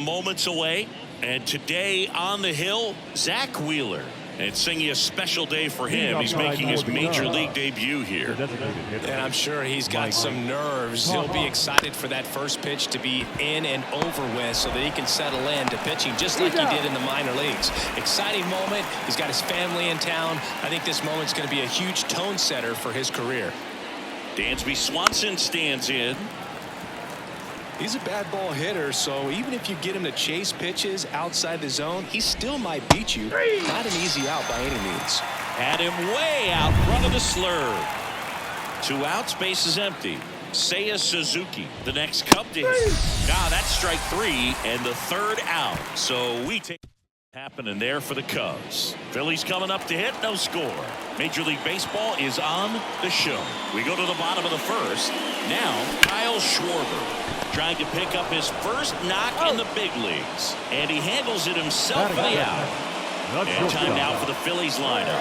Moments away, and today on the hill, Zach Wheeler. And it's singing a special day for him. He's making his major league debut here. And I'm sure he's got some nerves. He'll be excited for that first pitch to be in and over with so that he can settle in to pitching just like he did in the minor leagues. Exciting moment. He's got his family in town. I think this moment's going to be a huge tone setter for his career. Dansby Swanson stands in. He's a bad ball hitter, so even if you get him to chase pitches outside the zone, he still might beat you. Not an easy out by any means. Had him way out front of the slurve. 2 outs, base is empty. Seiya Suzuki, the next Cub to hit. That's strike 3 and the 3rd out. So we take happening there for the Cubs. Phillies coming up to hit, no score. Major League Baseball is on the show. We go to the bottom of the 1st. Now Kyle Schwarber trying to pick up his first knock in the big leagues, and he handles it himself for the out. And time now for the Phillies lineup.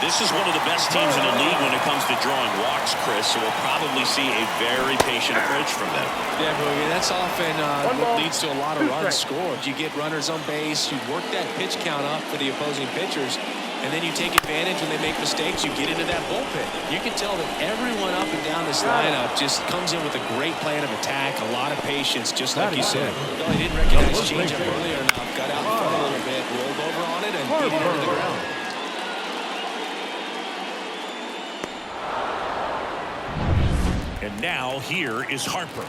This is one of the best teams in the league when it comes to drawing walks, Chris, so we'll probably see a very patient approach from them. Yeah, Boogie, that's often what leads to a lot of runs scored. You get runners on base, you work that pitch count up for the opposing pitchers, and then you take advantage when they make mistakes. You get into that bullpen. You can tell that everyone up and down this lineup just comes in with a great plan of attack, a lot of patience, just like you said. Well, he didn't recognize changeup earlier enough, got out in front a little bit, rolled over on it, and beat it into the ground. And now here is Harper.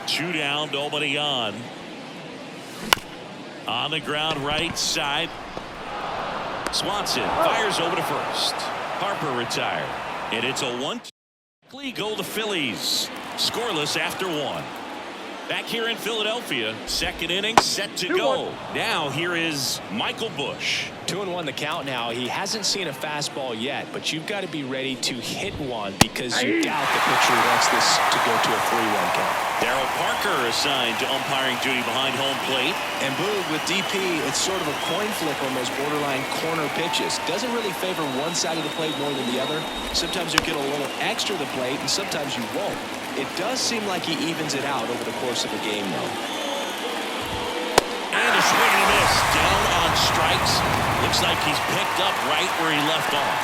2 down, nobody on. On the ground, right side. Swanson fires over to first. Harper retired. And it's a 1-2 goal to Phillies. Scoreless after 1. Back here in Philadelphia, 2nd inning set to go. Now here is Michael Busch. 2-1 the count now. He hasn't seen a fastball yet, but you've got to be ready to hit one because you doubt the pitcher wants this to go to a 3-1 count. Darryl Parker assigned to umpiring duty behind home plate. And Boog, with DP, it's sort of a coin flip on those borderline corner pitches. Doesn't really favor one side of the plate more than the other. Sometimes you'll get a little extra the plate, and sometimes you won't. It does seem like he evens it out over the course of the game, though. And a swing and a miss. Down on strikes. Looks like he's picked up right where he left off.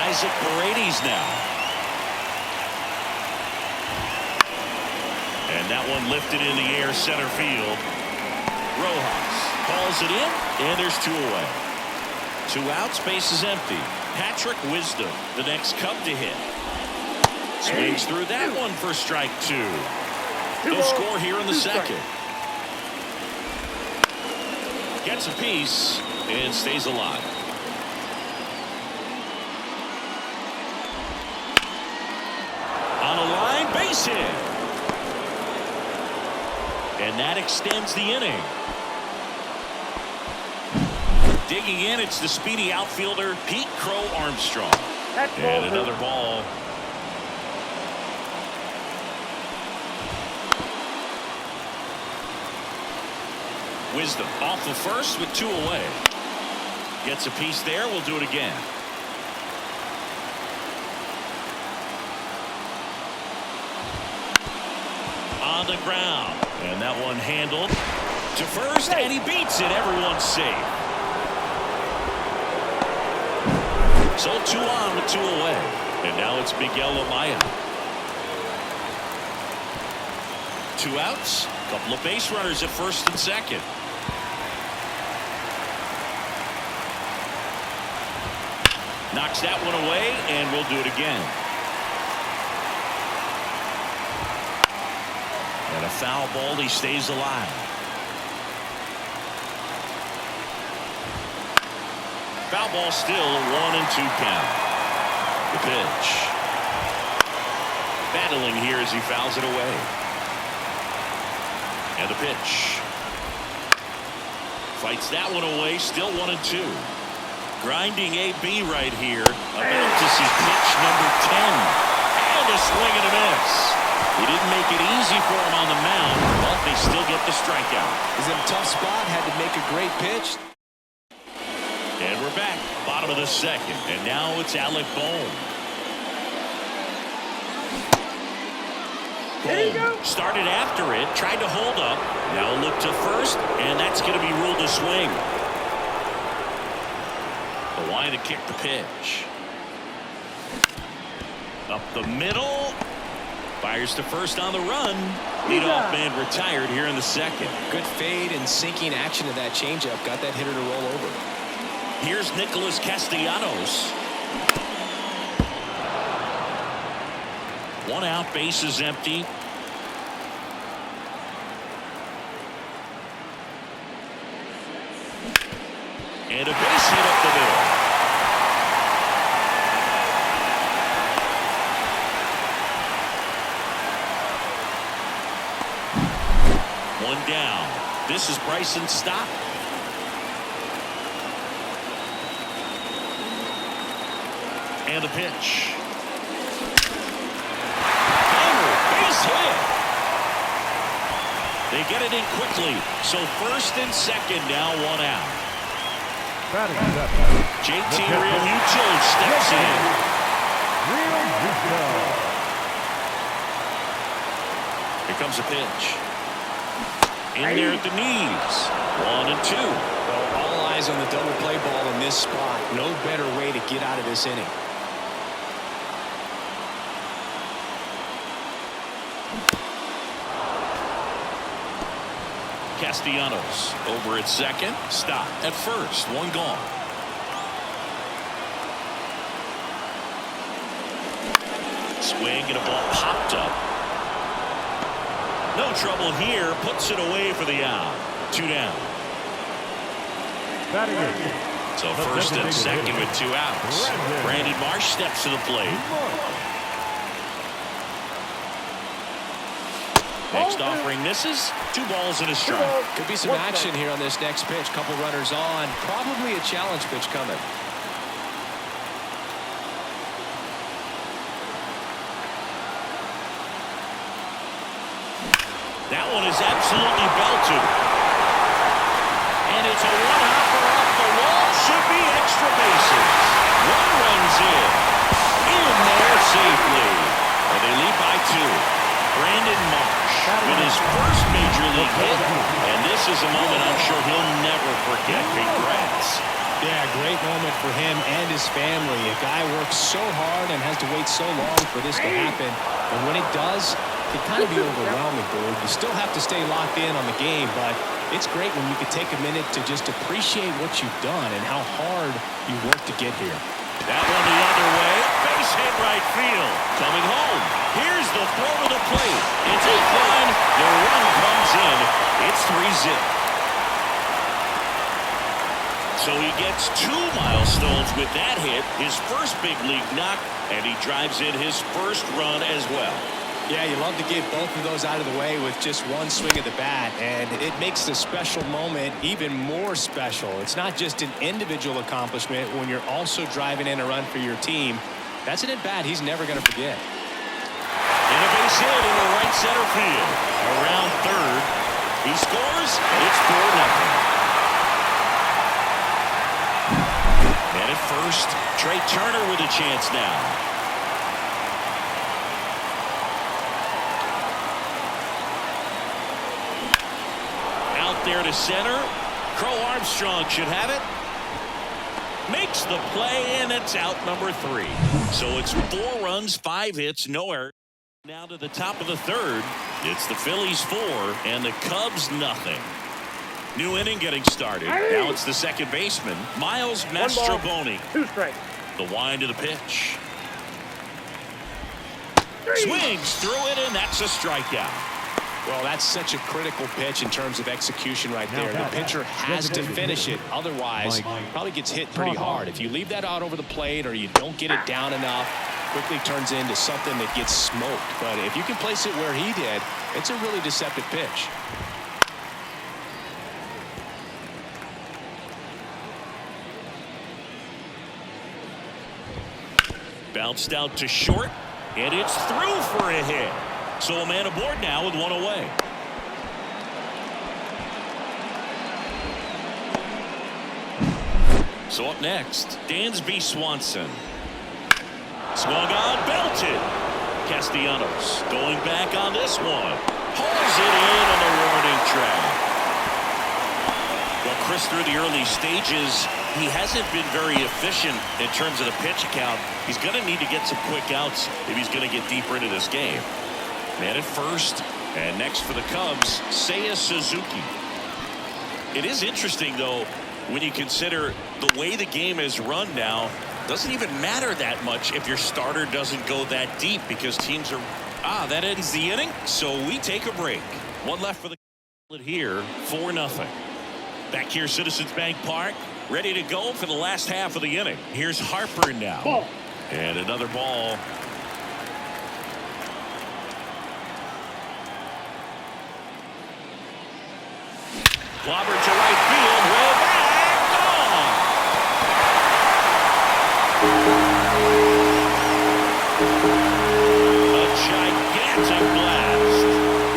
Isaac Paredes now. And that one lifted in the air center field. Rojas calls it in, and there's 2 away. 2 outs, base is empty. Patrick Wisdom, the next Cub to hit. Swings through that one for strike 2. No score here in the 2nd. Gets a piece and stays alive. On a line, base hit. And that extends the inning. Digging in, it's the speedy outfielder Pete Crow Armstrong. And another ball. Wisdom off the first with 2 away. Gets a piece there. We'll do it again. On the ground. And that one handled to first, and he beats it. Everyone's safe. So 2 on with 2 away. And now it's Miguel Amaya. 2 outs. Couple of base runners at first and second. Knocks that one away, and we'll do it again. And a foul ball, he stays alive. Foul ball still, a 1-2 count. The pitch. Battling here as he fouls it away. And the pitch. Fights that one away, still 1-2. Grinding AB right here. About to see pitch number 10. And a swing and a miss. He didn't make it easy for him on the mound, but they still get the strikeout. He's in a tough spot, had to make a great pitch. And we're back, bottom of the 2nd, and now it's Alec Bohm. Boom. Started after it, tried to hold up. Now look to first, and that's going to be ruled a swing. The line to kick the pitch. Up the middle. Fires to first on the run. Leadoff man retired here in the second. Good fade and sinking action of that changeup. Got that hitter to roll over. Here's Nicholas Castellanos. One out, bases empty. And a base hit up the middle. One down. This is Bryson's stop. And the pitch. Hammer, base hit. They get it in quickly. So first and second now, one out. JT Realmuto steps in. Here comes a pitch. In there at the knees. 1-2. Well, all eyes on the double play ball in this spot. No better way to get out of this inning. Castellanos over at second. Stop at first. One gone. Swing and a ball popped up. No trouble here. Puts it away for the out. 2 down. So first and second with 2 outs. Brandon Marsh steps to the plate. Next offering misses. 2 balls and a strike. Could be some action here on this next pitch. Couple runners on. Probably a challenge pitch coming. That one is absolutely belted. And it's a one-hopper off the wall. Should be extra bases. 1 runs in. In there safely. And they lead by 2. Brandon Marsh with his first major league hit. And this is a moment I'm sure he'll never forget. Congrats. Yeah, great moment for him and his family. A guy works so hard and has to wait so long for this to happen. And when it does, it can kind of be overwhelming, dude. You still have to stay locked in on the game, but it's great when you can take a minute to just appreciate what you've done and how hard you worked to get here. That one the other way. Base hit right field. Coming home. Here's the throw to the plate. It's a line. The run comes in. It's 3-zip. So he gets 2 milestones with that hit. His first big league knock. And he drives in his first run as well. Yeah, you love to get both of those out of the way with just one swing of the bat, and it makes the special moment even more special. It's not just an individual accomplishment when you're also driving in a run for your team. That's an at-bat he's never going to forget. And a base hit in the right center field. Around third. He scores. It's 4-0. And at first, Trey Turner with a chance now. There to center. Crow Armstrong should have it. Makes the play, and it's out number 3. So it's 4 runs, 5 hits, no error. Now to the top of the third. It's the Phillies 4 and the Cubs nothing. New inning getting started. Now it's the second baseman, Miles Mastrobuoni. 2 strikes. The wind of the pitch. Swings through it, and that's a strikeout. Well, that's such a critical pitch in terms of execution right there. The pitcher has to finish it. Otherwise, probably gets hit pretty hard. If you leave that out over the plate or you don't get it down enough, quickly turns into something that gets smoked. But if you can place it where he did, it's a really deceptive pitch. Bounced out to short, and it's through for a hit. So a man aboard now with 1 away. So up next, Dansby Swanson. Swung on, belted. Castellanos going back on this one. Pulls it in on the warning track. Well, Chris, through the early stages, he hasn't been very efficient in terms of the pitch count. He's going to need to get some quick outs if he's going to get deeper into this game. Man at first, and next for the Cubs, Seiya Suzuki. It is interesting, though, when you consider the way the game is run now. Doesn't even matter that much if your starter doesn't go that deep because teams are... that ends the inning, so we take a break. One left for the here, 4-0. Back here, Citizens Bank Park, ready to go for the last half of the inning. Here's Harper now. Ball. And another ball. Clobbered to right field, way back, gone. A gigantic blast.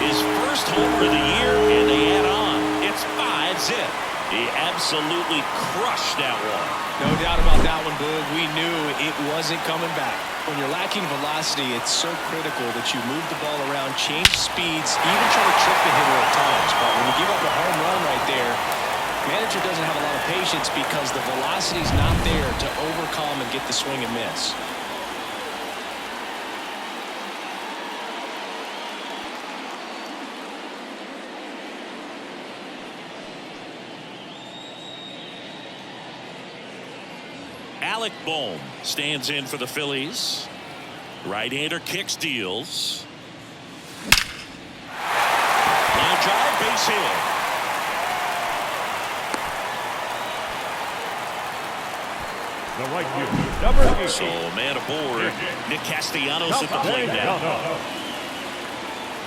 His first homer of the year, and they add on. It's 5-zip. He absolutely crushed that one. No doubt about that one, Boog. We knew it wasn't coming back. When you're lacking velocity, it's so critical that you move the ball around, change speeds, even try to trick the hitter at times. But when you give up a home run right there, manager doesn't have a lot of patience because the velocity's not there to overcome and get the swing and miss. Alec Bohm stands in for the Phillies. Right-hander kicks, deals. Line drive, base hit. The right field, number 18. So a man aboard. Nick Castellanos at the plate now.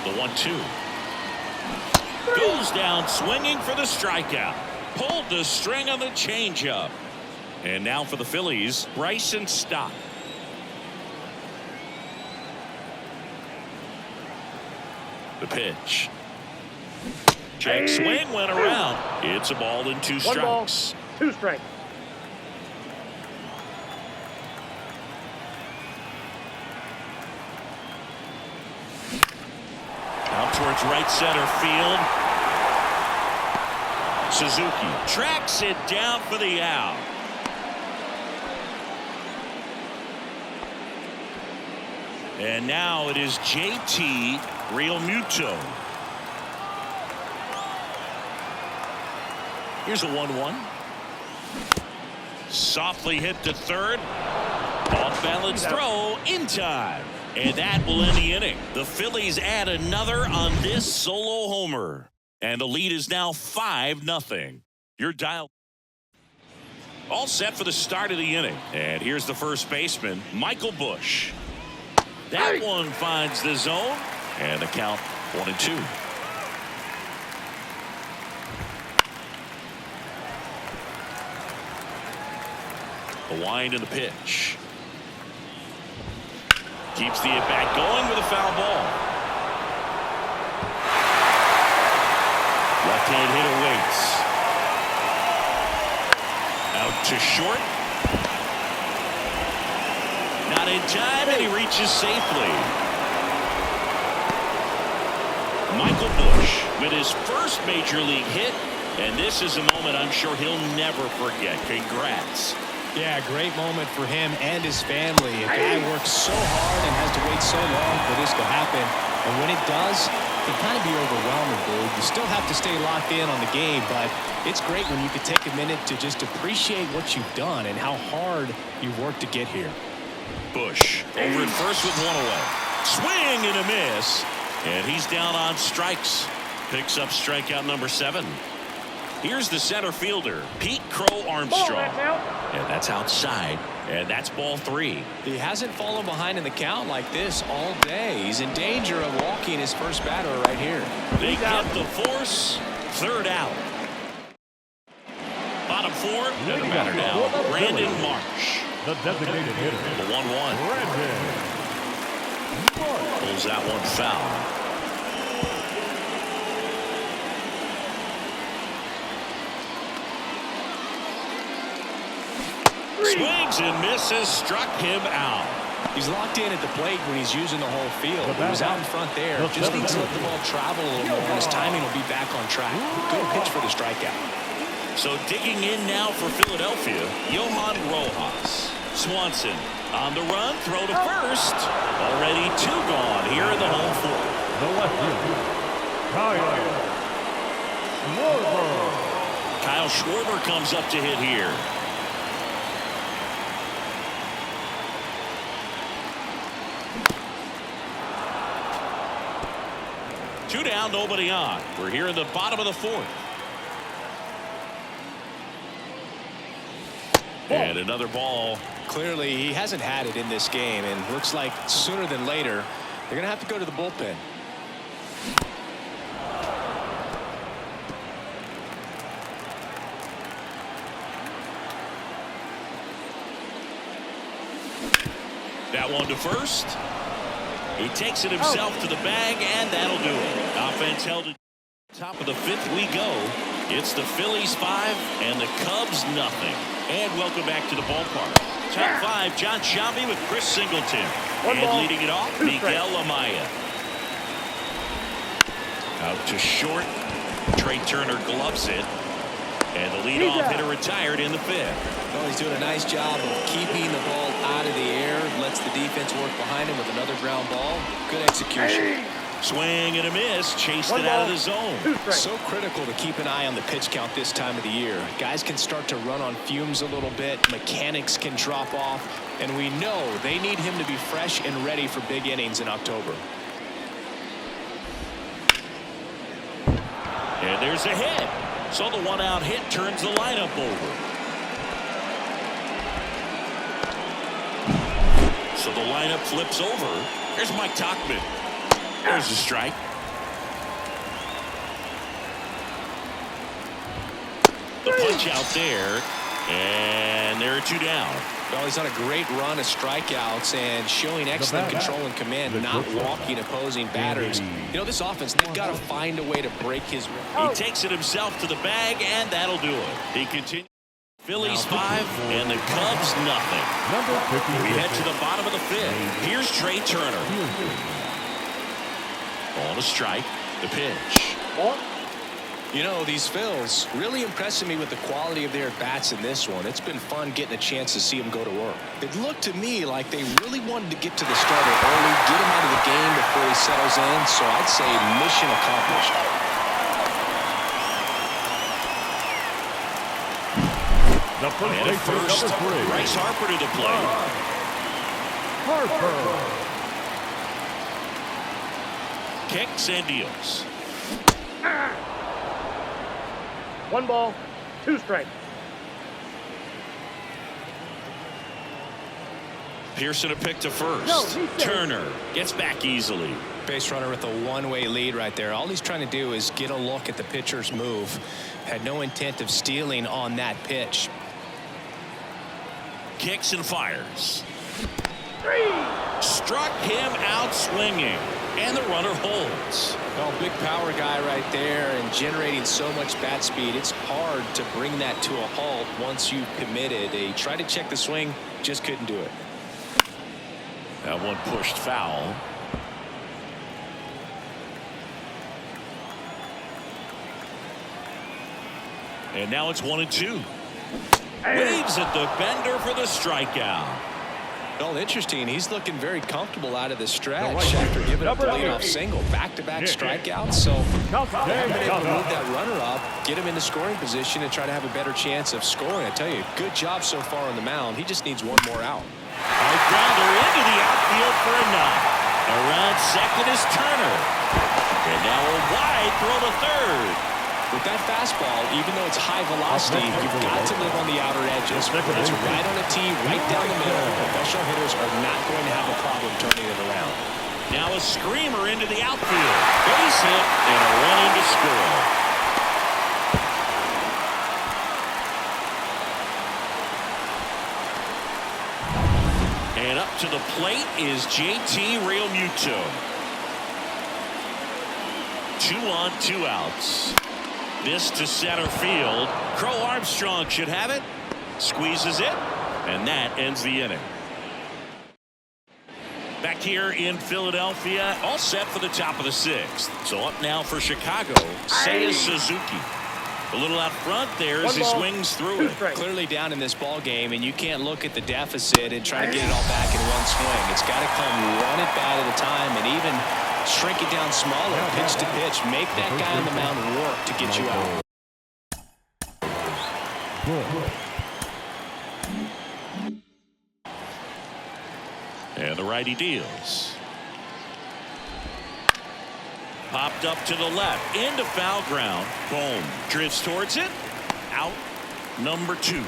The 1-2. Goes down swinging for the strikeout. Pulled the string on the changeup. And now for the Phillies, Bryson Stott. The pitch. Check swing went around. It's a ball and 2 strikes. 1 ball, 2 strikes. Out towards right center field. Suzuki tracks it down for the out. And now it is JT Realmuto. Here's a 1-1. Softly hit to third. Off balance throw in time. And that will end the inning. The Phillies add another on this solo homer. And the lead is now 5-0. Your dial. All set for the start of the inning. And here's the first baseman, Michael Busch. That one finds the zone. And the count 1-2. The wind and the pitch. Keeps the at-bat going with a foul ball. Left-hand hitter waits. Out to short. Not in time, and he reaches safely. Michael Busch with his first major league hit, and this is a moment I'm sure he'll never forget. Congrats. Yeah, great moment for him and his family. A guy works so hard and has to wait so long for this to happen. And when it does, it can kind of be overwhelming, dude. You still have to stay locked in on the game, but it's great when you can take a minute to just appreciate what you've done and how hard you've worked to get here. Busch over at first with 1 away. Swing and a miss. And he's down on strikes. Picks up strikeout number 7. Here's the center fielder, Pete Crow Armstrong. And that's outside. And that's ball 3. He hasn't fallen behind in the count like this all day. He's in danger of walking his first batter right here. They get the force. 3rd out. Bottom 4. Doesn't matter now. Brandon Marsh. The designated hitter. The 1-1. Pulls that one foul. Swings and misses, struck him out. He's locked in at the plate when he's using the whole field. He was out in front there. Just needs to let the ball travel a little more, and his timing will be back on track. Good pitch for the strikeout. So digging in now for Philadelphia, Johan Rojas. Swanson on the run, throw to first. Already 2 gone here in the home fourth. The left fielder, Kyle Schwarber comes up to hit here. Two down, nobody on. We're here in the bottom of the fourth. And another ball. Clearly, he hasn't had it in this game, and looks like sooner than later, they're going to have to go to the bullpen. That one to first. He takes it himself to the bag, and that'll do it. Offense held at top of the 5th we go. It's the Phillies 5 and the Cubs nothing. And welcome back to the ballpark. Top 5, John Sciambi with Chris Singleton. And leading it off, Miguel Amaya. Out to short. Trey Turner gloves it. And the leadoff hitter retired in the 5th. Well, he's doing a nice job of keeping the ball out of the air. Lets the defense work behind him with another ground ball. Good execution. Swing and a miss. Chased it out of the zone. So critical to keep an eye on the pitch count this time of the year. Guys can start to run on fumes a little bit. Mechanics can drop off. And we know they need him to be fresh and ready for big innings in October. And there's a hit. So the 1-out hit turns the lineup over. So the lineup flips over. There's Mike Tauchman. There's a strike. The punch out there. And there are 2 down. Well, he's on a great run of strikeouts and showing excellent control and command, not walking opposing batters. You know, this offense, they've got to find a way to break his rhythm. He takes it himself to the bag, and that'll do it. He continues. Phillies 5 and the Cubs nothing. We head to the bottom of the 5th. Here's Trey Turner. Ball to strike. The pitch. You know, these Phils really impressing me with the quality of their bats in this one. It's been fun getting a chance to see them go to work. It looked to me like they really wanted to get to the starter early, get him out of the game before he settles in. So I'd say mission accomplished. The first And at first, Bryce Harper to the plate. Kicks and deals. 1 ball, 2 strikes. Pearson a pick to first. Turner gets back easily. Base runner with a one-way lead right there. All he's trying to do is get a look at the pitcher's move. Had no intent of stealing on that pitch. Kicks and fires. Struck him out swinging. And the runner holds. Well, big power guy right there and generating so much bat speed. It's hard to bring that to a halt once you've committed. They tried to check the swing, just couldn't do it. That one pushed foul. And now it's 1-2. Waves at the bender for the strikeout. Well, interesting. He's looking very comfortable out of the stretch after giving up the leadoff single. Back-to-back strikeouts. So they've been able to move that runner up, get him in the scoring position, and try to have a better chance of scoring. I tell you, good job so far on the mound. He just needs one more out. High grounder into the outfield for a knock. Around second is Turner. And now a wide throw to third. With that fastball, even though it's high velocity, you've got to live on the outer edges. When it's right on a tee, right down the middle, professional hitters are not going to have a problem turning it around. Now a screamer into the outfield. Base hit and a run in to score. And up to the plate is JT Realmuto. 2 on, 2 outs. This to center field. Crow Armstrong should have it. Squeezes it. And that ends the inning. Back here in Philadelphia, all set for the top of the 6th. So up now for Chicago, Seiya Suzuki. A little out front there as he swings through it. Clearly down in this ball game, and you can't look at the deficit and try to get it all back in one swing. It's got to come one at bat at a time, and even shrink it down smaller, pitch to pitch. Make that guy on the mound work to get you out. And the righty deals. Popped up to the left, into foul ground. Boom. Drifts towards it. Out. Number 2.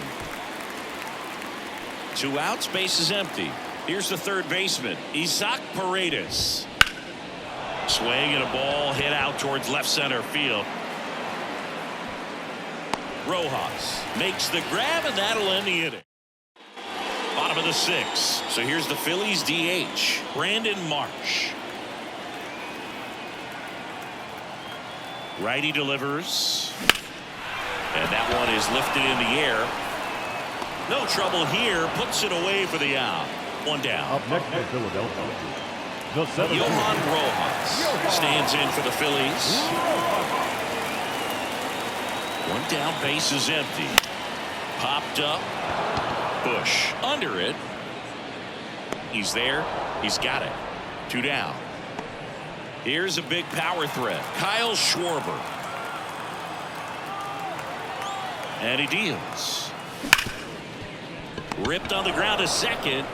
2 outs, base is empty. Here's the third baseman, Isaac Paredes. Swing and a ball hit out towards left center field. Rojas makes the grab, and that'll end the inning. Bottom of the 6th. So here's the Phillies DH, Brandon Marsh. Righty delivers. And that one is lifted in the air. No trouble here. Puts it away for the out. 1 down. Up next for Philadelphia, the 7th. Johan Rojas stands in for the Phillies. 1 down, base is empty. Popped up. Bush under it. He's there. He's got it. 2 down. Here's a big power threat. Kyle Schwarber. And he deals. Ripped on the ground to second.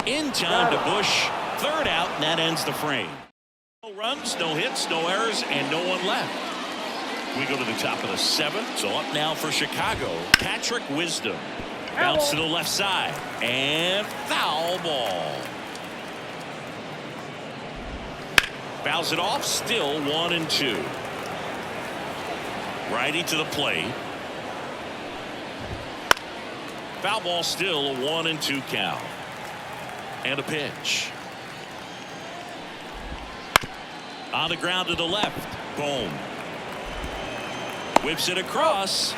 In time to Bush. 3rd out, and that ends the frame. No runs, no hits, no errors, and no one left. We go to the top of the 7th. So up now for Chicago, Patrick Wisdom. Bounce to the left side. And foul ball. Fouls it off. Still 1-2. Righty to the plate. Foul ball, still a 1-2 count. And a pitch. On the ground to the left. Boom. Whips it across.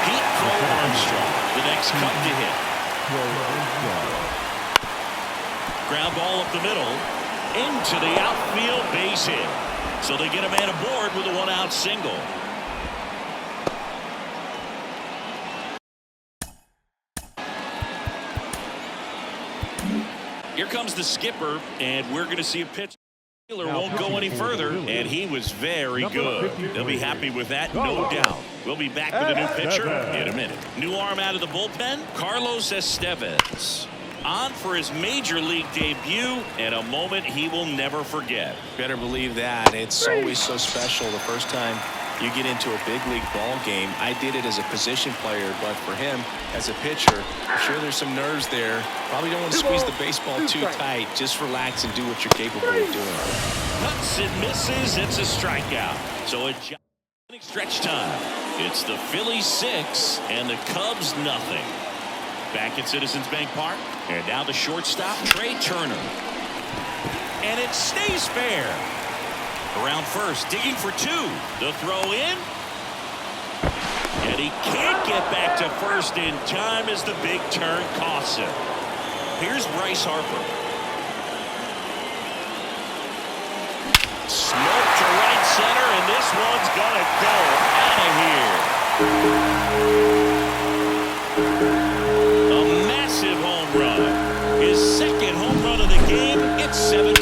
Pete Crow Armstrong, the next cup to hit. Ground ball up the middle. Into the outfield, base hit. So they get a man aboard with a 1-out single. Here comes the skipper, and we're going to see a pitch. Taylor won't go any further, and he was very good. They'll be happy with that, no doubt. We'll be back with a new pitcher in a minute. New arm out of the bullpen, Carlos Estevez. On for his major league debut, and a moment he will never forget. Better believe that. It's always so special the first time you get into a big league ball game. I did it as a position player, but for him as a pitcher, I'm sure there's some nerves there. Probably don't want to squeeze the baseball too tight. Just relax and do what you're capable of doing. Cuts and misses. It's a strikeout. So a stretch time. It's the Phillies 6 and the Cubs nothing. Back at Citizens Bank Park, and now the shortstop, Trey Turner. And it stays fair. Around first, digging for 2. The throw in. And he can't get back to first in time as the big turn costs him. Here's Bryce Harper. Smoke to right center, and this one's gonna go out of here. A massive home run. His 2nd home run of the game. It's 7-0.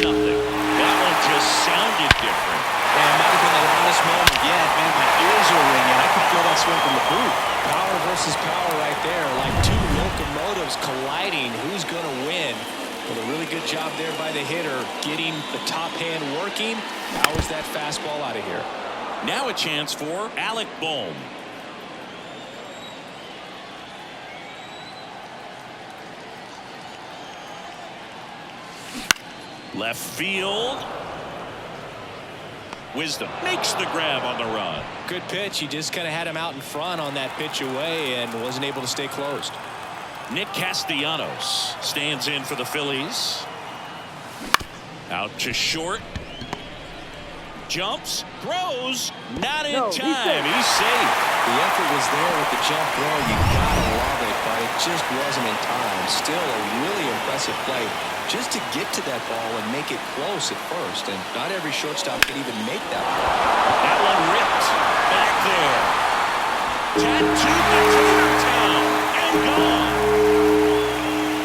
That one just sounded different. And it might have been the loudest moment yet. Man, my ears are ringing. I could feel that swing from the booth. Power versus power right there. Like 2 locomotives colliding. Who's going to win? Well, a really good job there by the hitter, getting the top hand working. Powers that fastball out of here. Now a chance for Alec Bohm. Left field. Wisdom makes the grab on the run. Good pitch. He just kind of had him out in front on that pitch away and wasn't able to stay closed. Nick Castellanos stands in for the Phillies. Out to short. Jumps, throws, not in time. He's safe. The effort was there with the jump throw. You gotta love it, but it just wasn't in time. Still a really impressive play just to get to that ball and make it close at first. And not every shortstop can even make that play. That one ripped back there. Tattooed the corner town and gone.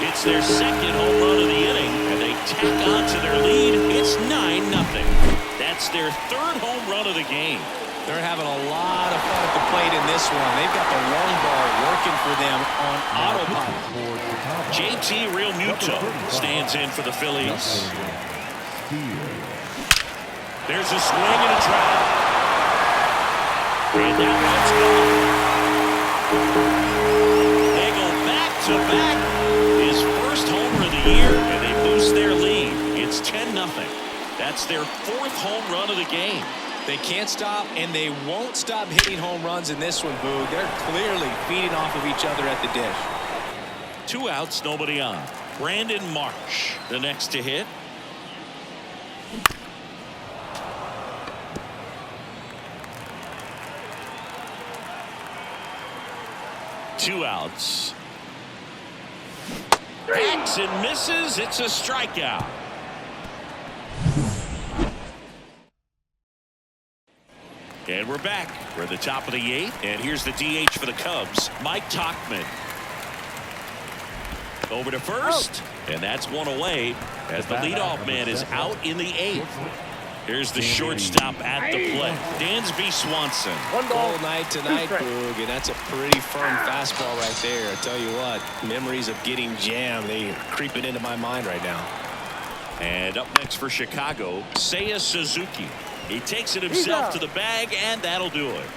It's their second home run of the inning, and they tack on to their lead. It's 9-0. That's their third home run of the game. They're having a lot of fun at the plate in this one. They've got the long ball working for them on autopilot. JT Realmuto stands in for the Phillies. There's a swing and a drive. And that one's gone. They go back-to-back. His first homer of the year, and they boost their lead. It's 10-0. That's their fourth home run of the game. They can't stop, and they won't stop hitting home runs in this one, Boog. They're clearly feeding off of each other at the dish. 2 outs, nobody on. Brandon Marsh, the next to hit. Two outs. Hacks and misses. It's a strikeout. And we're back. We're at the top of the 8th. And here's the DH for the Cubs, Mike Tauchman. Over to first. And that's one away as the leadoff man is out in the 8th. Here's the shortstop at the plate, Dansby Swanson. Cold night tonight, Boog, and that's a pretty firm fastball right there. I tell you what, memories of getting jammed, they are creeping into my mind right now. And up next for Chicago, Seiya Suzuki. He takes it himself to the bag, and that'll do it.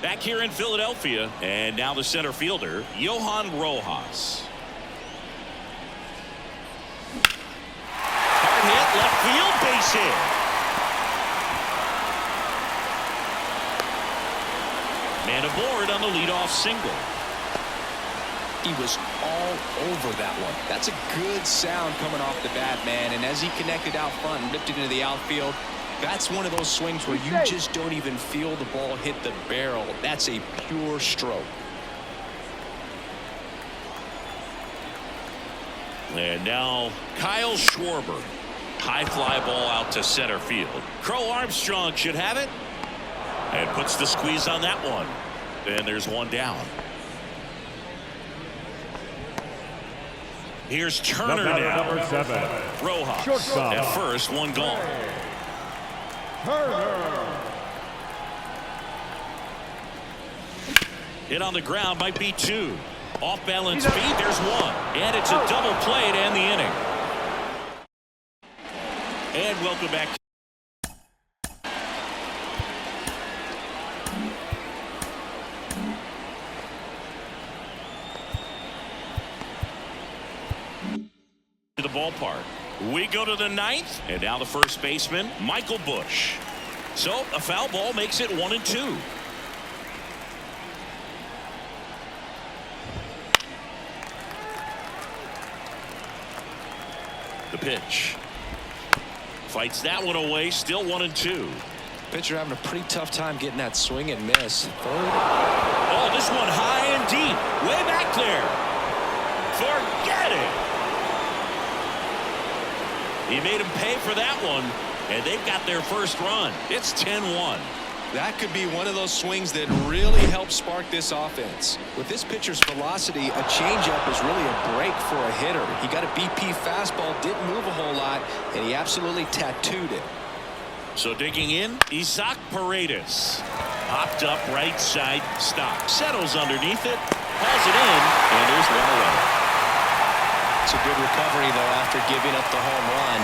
Back here in Philadelphia, and now the center fielder, Johan Rojas. Hard hit, left field, base hit. Man aboard on the leadoff single. He was all over that one. That's a good sound coming off the bat, man. And as he connected out front and ripped it into the outfield, that's one of those swings where you just don't even feel the ball hit the barrel. That's a pure stroke. And now Kyle Schwarber. High fly ball out to center field. Crow Armstrong should have it. And puts the squeeze on that one. And there's one down. Here's Turner now. Number 7. Rojas Shortstop. at first, one gone. Turner. Hit on the ground, might be 2. Off balance beat, there's 1. And it's a double play to end the inning. And welcome back to the ballpark. We go to the 9th, and now the first baseman, Michael Busch. So a foul ball makes it 1-2. The pitch. Fights that one away, still 1-2. Pitcher having a pretty tough time getting that swing and miss. Third. Oh, this one high and deep. Way back there. Forget it. He made him pay for that one, and they've got their first run. It's 10-1. That could be one of those swings that really helps spark this offense. With this pitcher's velocity, a changeup is really a break for a hitter. He got a BP fastball, didn't move a whole lot, and he absolutely tattooed it. So digging in, Isaac Paredes. Hopped up right side, stop. Settles underneath it, hauls it in, and there's one away. It's a good recovery, though, after giving up the home run.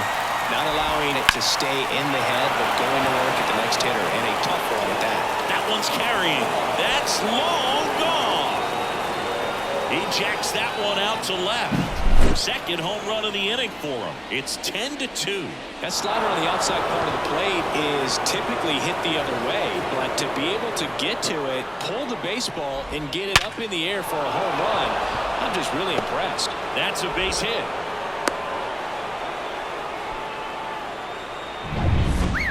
Not allowing it to stay in the head, but going to work at the next hitter, and a tough one at that. That one's carrying. That's long gone. He jacks that one out to left. Second home run of the inning for him. It's 10-2. That slider on the outside part of the plate is typically hit the other way, but to be able to get to it, pull the baseball, and get it up in the air for a home run, I'm just really impressed. That's a base hit.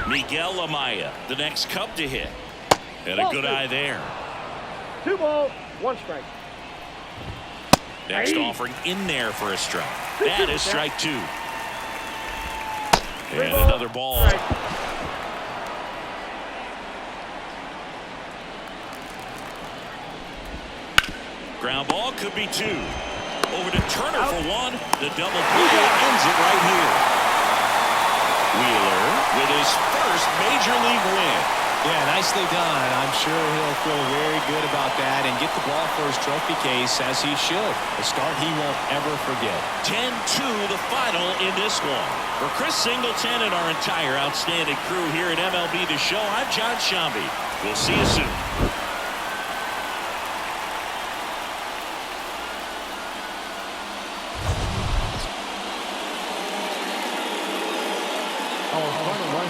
Miguel Amaya, the next Cub to hit. And a good eye there. 2 balls, 1 strike. Next offering in there for a strike. That is strike 2. And another ball. Ground ball could be 2. Over to Turner for 1. The double play ends it right here. Wheeler with his first major league win. Yeah, nicely done. I'm sure he'll feel very good about that and get the ball for his trophy case, as he should. A start he won't ever forget. 10-2 the final in this one. For Chris Singleton and our entire outstanding crew here at MLB The Show, I'm John Shambi. We'll see you soon.